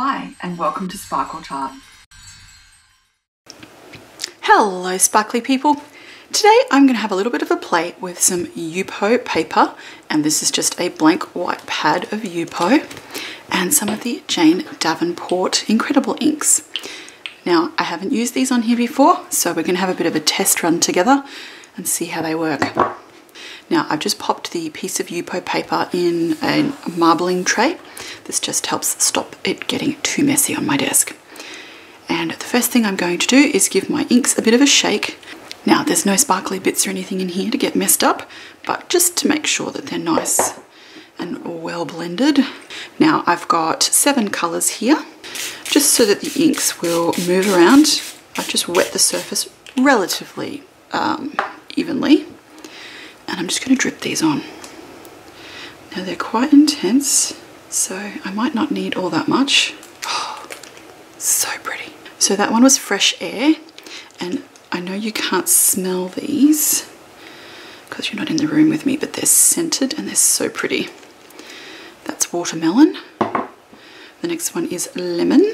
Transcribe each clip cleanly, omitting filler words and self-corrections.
Hi and welcome to Sparkle Chart. Hello sparkly people. Today I'm going to have a little bit of a play with some Yupo paper, and this is just a blank white pad of Yupo and some of the Jane Davenport Inkredible Inks. Now I haven't used these on here before, so we're going to have a bit of a test run together and see how they work. Now I've just popped the piece of Yupo paper in a marbling tray. This just helps stop it getting too messy on my desk. And the first thing I'm going to do is give my inks a bit of a shake. Now there's no sparkly bits or anything in here to get messed up, but just to make sure that they're nice and well blended. Now I've got 7 colours here, just so that the inks will move around. I've just wet the surface relatively evenly. And I'm just going to drip these on. Now they're quite intense, so I might not need all that much. Oh, so pretty. So that one was Fresh Air, and I know you can't smell these because you're not in the room with me, but they're scented and they're so pretty. That's Watermelon. The next one is Lemon,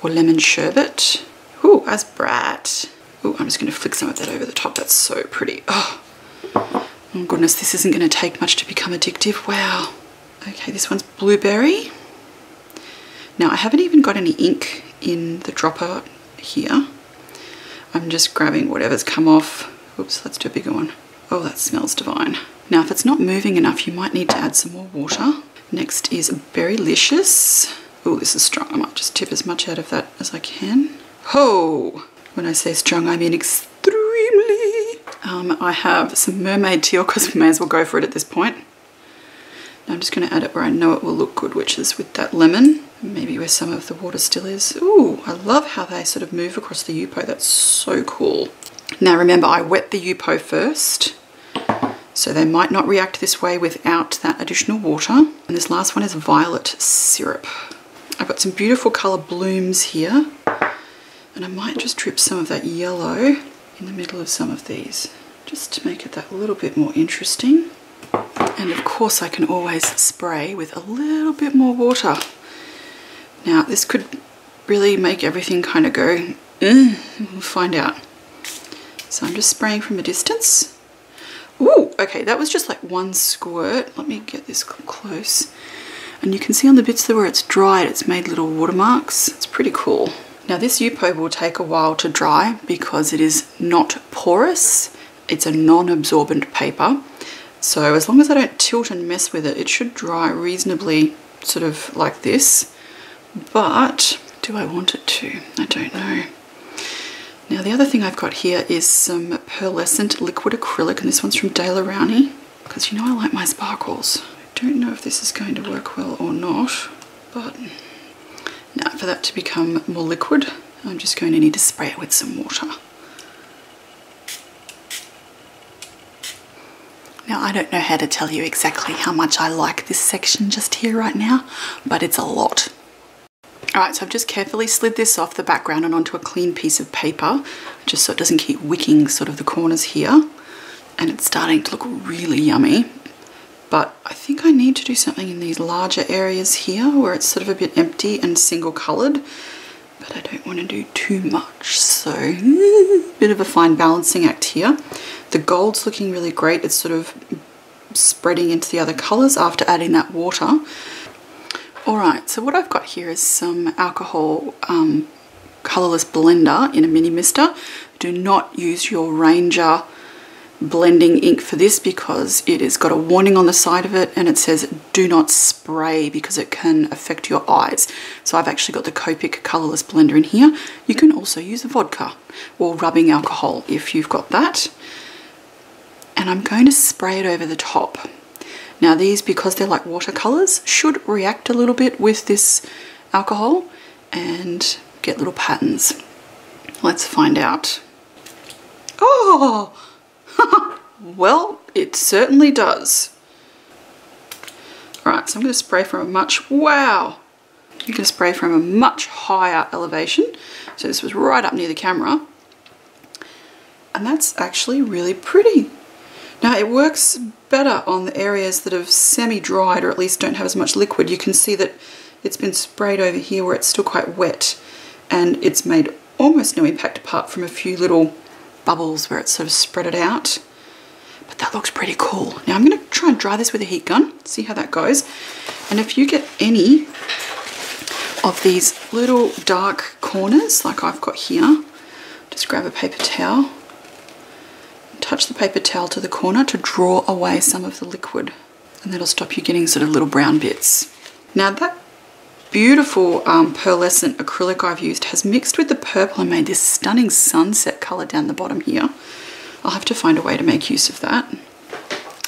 or Lemon Sherbet. Ooh, that's Brat. Ooh, I'm just going to flick some of that over the top. That's so pretty. Oh goodness, this isn't going to take much to become addictive. Wow. Okay, this one's Blueberry. Now I haven't even got any ink in the dropper here. I'm just grabbing whatever's come off. Oops, let's do a bigger one. Oh, that smells divine. Now if it's not moving enough, you might need to add some more water. Next is Berrylicious. Oh, this is strong. I might just tip as much out of that as I can. Oh, when I say strong, I mean extremely. I have some Mermaid Teal because we may as well go for it at this point. Now I'm just going to add it where I know it will look good, which is with that lemon, maybe where some of the water still is. Ooh, I love how they sort of move across the Yupo. That's so cool. Now remember, I wet the Yupo first, so they might not react this way without that additional water. And this last one is Violet Syrup. I've got some beautiful colour blooms here, and I might just drip some of that yellow in the middle of some of these, just to make it that little bit more interesting. And of course I can always spray with a little bit more water. Now this could really make everything kind of go, we'll find out. So I'm just spraying from a distance. Ooh, okay, that was just like one squirt. Let me get this close. And you can see on the bits there where it's dried, it's made little watermarks. It's pretty cool. Now this Yupo will take a while to dry because it is not porous. It's a non-absorbent paper. So as long as I don't tilt and mess with it, it should dry reasonably sort of like this. But do I want it to? I don't know. Now the other thing I've got here is some pearlescent liquid acrylic, and this one's from De La Rowney, because you know I like my sparkles. I don't know if this is going to work well or not, but now for that to become more liquid, I'm just going to need to spray it with some water. Now I don't know how to tell you exactly how much I like this section just here right now, but it's a lot. Alright, so I've just carefully slid this off the background and onto a clean piece of paper, just so it doesn't keep wicking sort of the corners here. And it's starting to look really yummy. But I think I need to do something in these larger areas here where it's sort of a bit empty and single coloured. But I don't want to do too much, so a bit of a fine balancing act here. The gold's looking really great. It's sort of spreading into the other colours after adding that water. Alright, so what I've got here is some alcohol colourless blender in a mini mister. Do not use your Ranger blending ink for this because it has got a warning on the side of it and it says do not spray because it can affect your eyes. So I've actually got the Copic colourless blender in here. You can also use vodka or rubbing alcohol if you've got that. And I'm going to spray it over the top. Now these, because they're like watercolours, should react a little bit with this alcohol and get little patterns. Let's find out. Oh! Well, it certainly does. Alright, so I'm going to spray from a much, wow! You can spray from a much higher elevation. So this was right up near the camera. And that's actually really pretty. Now it works better on the areas that have semi-dried or at least don't have as much liquid. You can see that it's been sprayed over here where it's still quite wet, and it's made almost no impact apart from a few little bubbles where it's sort of spread it out. But that looks pretty cool. Now I'm going to try and dry this with a heat gun, see how that goes. And if you get any of these little dark corners like I've got here, just grab a paper towel, touch the paper towel to the corner to draw away some of the liquid, and that'll stop you getting sort of little brown bits. Now that beautiful pearlescent acrylic I've used has mixed with the purple and made this stunning sunset colour down the bottom here. I'll have to find a way to make use of that.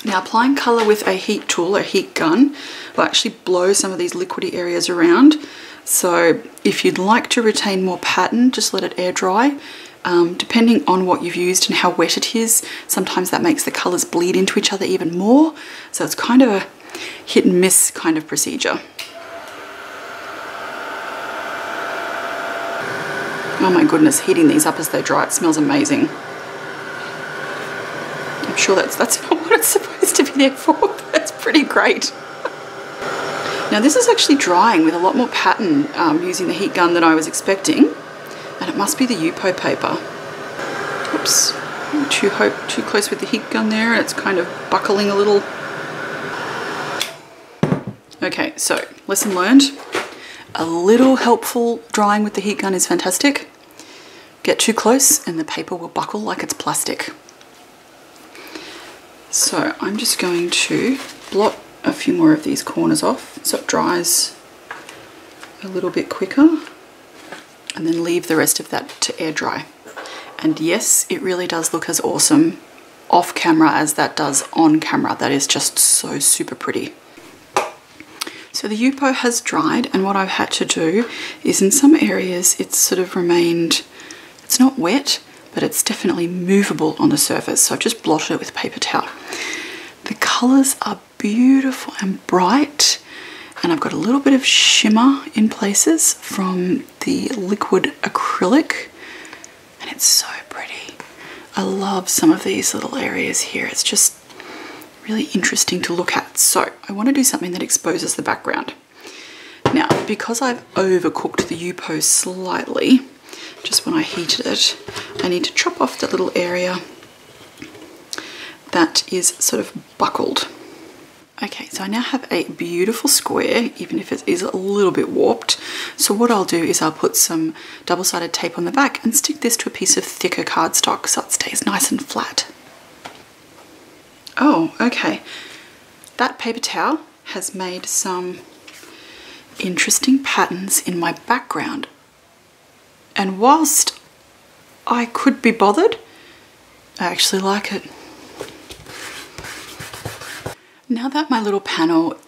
Now applying colour with a heat tool, a heat gun, will actually blow some of these liquidy areas around. So if you'd like to retain more pattern, just let it air dry. Depending on what you've used and how wet it is, sometimes that makes the colours bleed into each other even more. So it's kind of a hit and miss kind of procedure. Oh my goodness, heating these up as they dry, it smells amazing. I'm sure that's not what it's supposed to be there for, but it's pretty great. Now this is actually drying with a lot more pattern using the heat gun than I was expecting, and it must be the Yupo paper. Oops, too close with the heat gun there, and it's kind of buckling a little. Okay, so lesson learned. A little helpful drying with the heat gun is fantastic. Get too close and the paper will buckle like it's plastic. So I'm just going to blot a few more of these corners off so it dries a little bit quicker, and then leave the rest of that to air dry. And yes, it really does look as awesome off camera as that does on camera. That is just so super pretty. So the Yupo has dried, and what I've had to do is in some areas it's sort of remained, it's not wet, but it's definitely movable on the surface. So I've just blotted it with a paper towel. The colours are beautiful and bright, and I've got a little bit of shimmer in places from the liquid acrylic, and it's so pretty. I love some of these little areas here. It's just really interesting to look at. So I want to do something that exposes the background. Now, because I've overcooked the Yupo slightly, just when I heated it, I need to chop off the little area that is sort of buckled. Okay, so I now have a beautiful square, even if it is a little bit warped. So what I'll do is I'll put some double-sided tape on the back and stick this to a piece of thicker cardstock so it stays nice and flat. Oh, okay. That paper towel has made some interesting patterns in my background. And whilst I could be bothered, I actually like it. Now that my little panel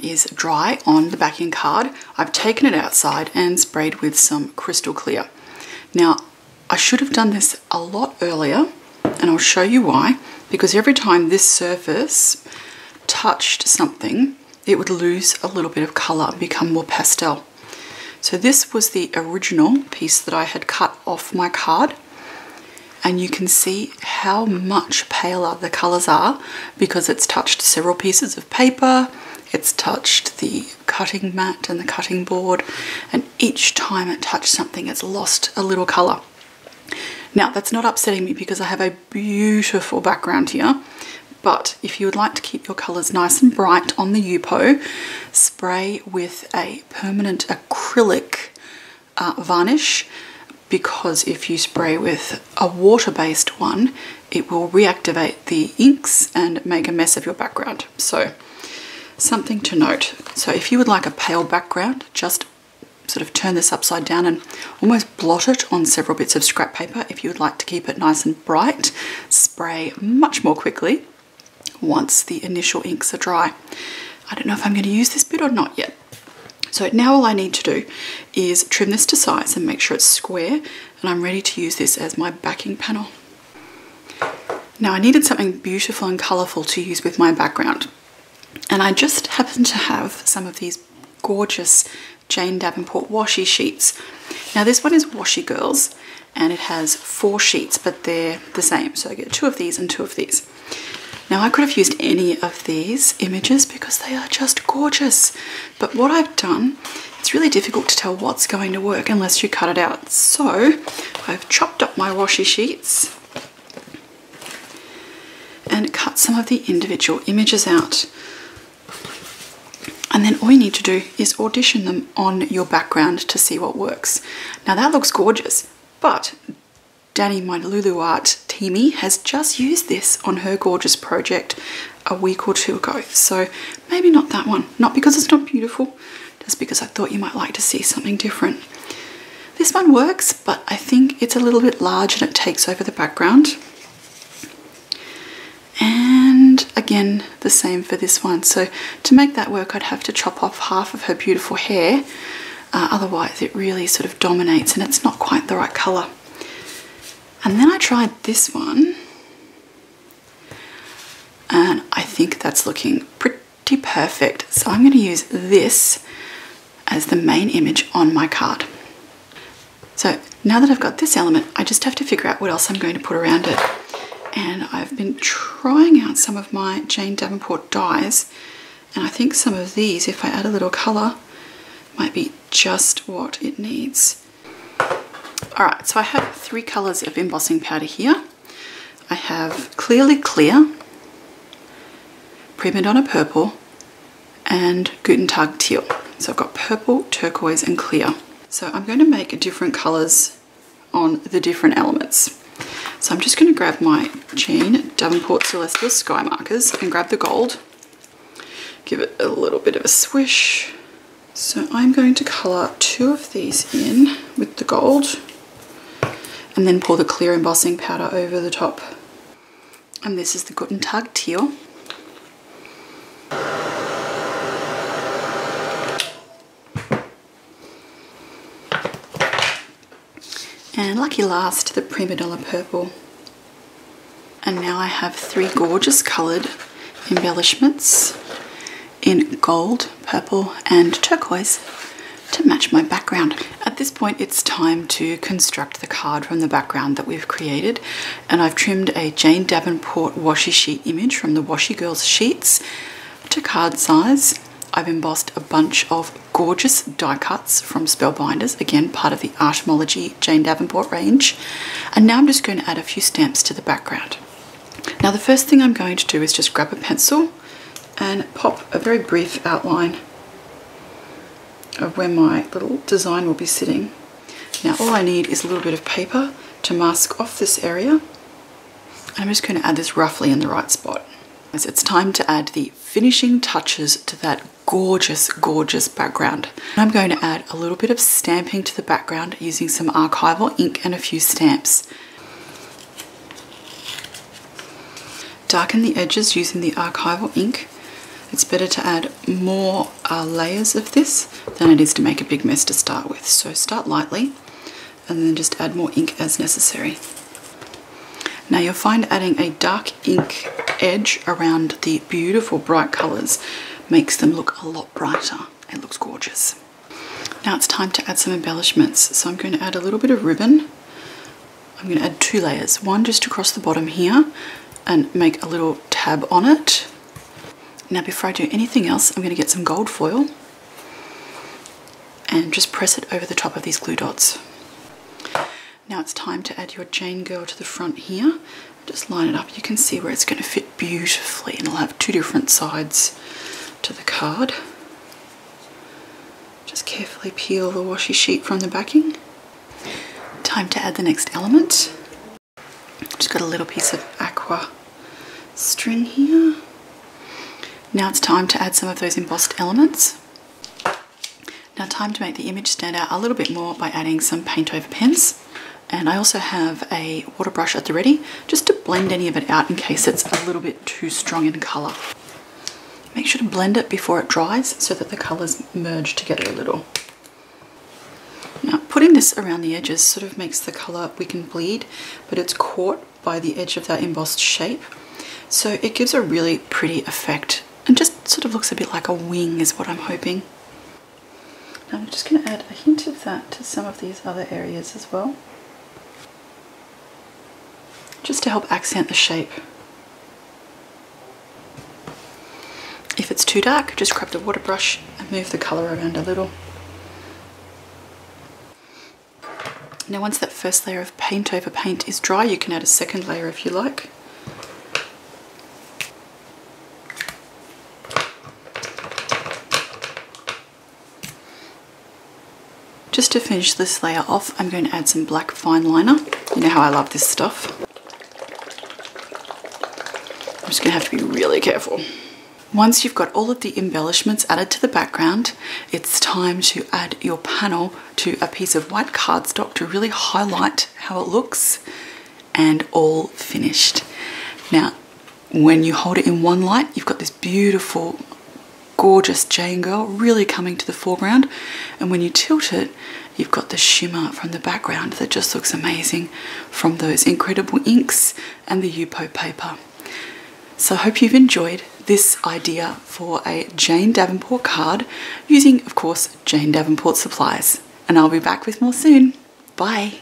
is dry on the backing card, I've taken it outside and sprayed with some crystal clear. Now, I should have done this a lot earlier, and I'll show you why. Because every time this surface touched something, it would lose a little bit of colour and become more pastel. So this was the original piece that I had cut off my card, and you can see how much paler the colours are because it's touched several pieces of paper, it's touched the cutting mat and the cutting board, and each time it touched something it's lost a little colour. Now that's not upsetting me because I have a beautiful background here, but if you would like to keep your colours nice and bright on the Yupo, spray with a permanent acrylic varnish, because if you spray with a water-based one, it will reactivate the inks and make a mess of your background. So something to note. So if you would like a pale background, just sort of turn this upside down and almost blot it on several bits of scrap paper. If you would like to keep it nice and bright, spray much more quickly once the initial inks are dry. I don't know if I'm going to use this bit or not yet. So now all I need to do is trim this to size and make sure it's square, and I'm ready to use this as my backing panel. Now I needed something beautiful and colourful to use with my background, and I just happen to have some of these gorgeous Jane Davenport washi sheets. Now this one is Washi Girls, and it has 4 sheets, but they're the same. So I get 2 of these and 2 of these. Now I could have used any of these images because they are just gorgeous. But what I've done it's really difficult to tell what's going to work unless you cut it out. So I've chopped up my washi sheets and cut some of the individual images out. And then all you need to do is audition them on your background to see what works. Now that looks gorgeous, but Danny, my Lulu Art teamie, has just used this on her gorgeous project a week or two ago. So maybe not that one. Not because it's not beautiful, just because I thought you might like to see something different. This one works, but I think it's a little bit large and it takes over the background. And again, the same for this one. So to make that work, I'd have to chop off half of her beautiful hair. Otherwise it really sort of dominates and it's not quite the right color. And then I tried this one and I think that's looking pretty perfect. So I'm going to use this as the main image on my card. So now that I've got this element, I just have to figure out what else I'm going to put around it. And I've been trying out some of my Jane Davenport dies, and I think some of these, if I add a little colour, might be just what it needs. Alright, so I have 3 colours of embossing powder here. I have Clearly Clear, Prima Donna Purple, and Guten Tag Teal. So I've got purple, turquoise, and clear. So I'm going to make different colours on the different elements. So I'm just going to grab my Jane Davenport Celestial Sky Markers and grab the gold. Give it a little bit of a swish. So I'm going to colour 2 of these in with the gold and then pour the clear embossing powder over the top. And this is the Guten Tag Teal. And lucky last, the Prima Donna Purple. And now I have 3 gorgeous coloured embellishments in gold, purple and turquoise to match my background. At this point it's time to construct the card from the background that we've created, and I've trimmed a Jane Davenport washi sheet image from the Washi Girls sheets to card size. I've embossed a bunch of gorgeous die cuts from Spellbinders, again part of the Artmology Jane Davenport range, and now I'm just going to add a few stamps to the background. Now the first thing I'm going to do is just grab a pencil and pop a very brief outline of where my little design will be sitting. Now all I need is a little bit of paper to mask off this area, and I'm just going to add this roughly in the right spot. It's time to add the finishing touches to that gorgeous, gorgeous background. I'm going to add a little bit of stamping to the background using some archival ink and a few stamps. Darken the edges using the archival ink. It's better to add more layers of this than it is to make a big mess to start with. So start lightly and then just add more ink as necessary. Now you'll find adding a dark ink edge around the beautiful bright colours makes them look a lot brighter. It looks gorgeous. Now it's time to add some embellishments. So I'm going to add a little bit of ribbon. I'm going to add 2 layers. One just across the bottom here and make a little tab on it. Now before I do anything else, I'm going to get some gold foil and just press it over the top of these glue dots. Now it's time to add your Jane Girl to the front here. Just line it up. You can see where it's going to fit beautifully, and it'll have 2 different sides to the card. Just carefully peel the washi sheet from the backing. Time to add the next element. Just got a little piece of aqua string here. Now it's time to add some of those embossed elements. Now time to make the image stand out a little bit more by adding some paint over pens. And I also have a water brush at the ready just to blend any of it out in case it's a little bit too strong in colour. Make sure to blend it before it dries so that the colours merge together a little. Now putting this around the edges sort of makes the colour weaken bleed, but it's caught by the edge of that embossed shape. So it gives a really pretty effect and just sort of looks a bit like a wing is what I'm hoping. Now I'm just going to add a hint of that to some of these other areas as well, just to help accent the shape. If it's too dark, just grab the water brush and move the colour around a little. Now once that first layer of paint over paint is dry, you can add a second layer if you like. Just to finish this layer off, I'm going to add some black fine liner. You know how I love this stuff. I'm just going to have to be really careful. Once you've got all of the embellishments added to the background, it's time to add your panel to a piece of white cardstock to really highlight how it looks, and all finished. Now, when you hold it in one light, you've got this beautiful, gorgeous Jane girl really coming to the foreground, and when you tilt it, you've got the shimmer from the background that just looks amazing from those Inkredible inks and the Yupo paper. So I hope you've enjoyed this idea for a Jane Davenport card using, of course, Jane Davenport supplies. And I'll be back with more soon. Bye.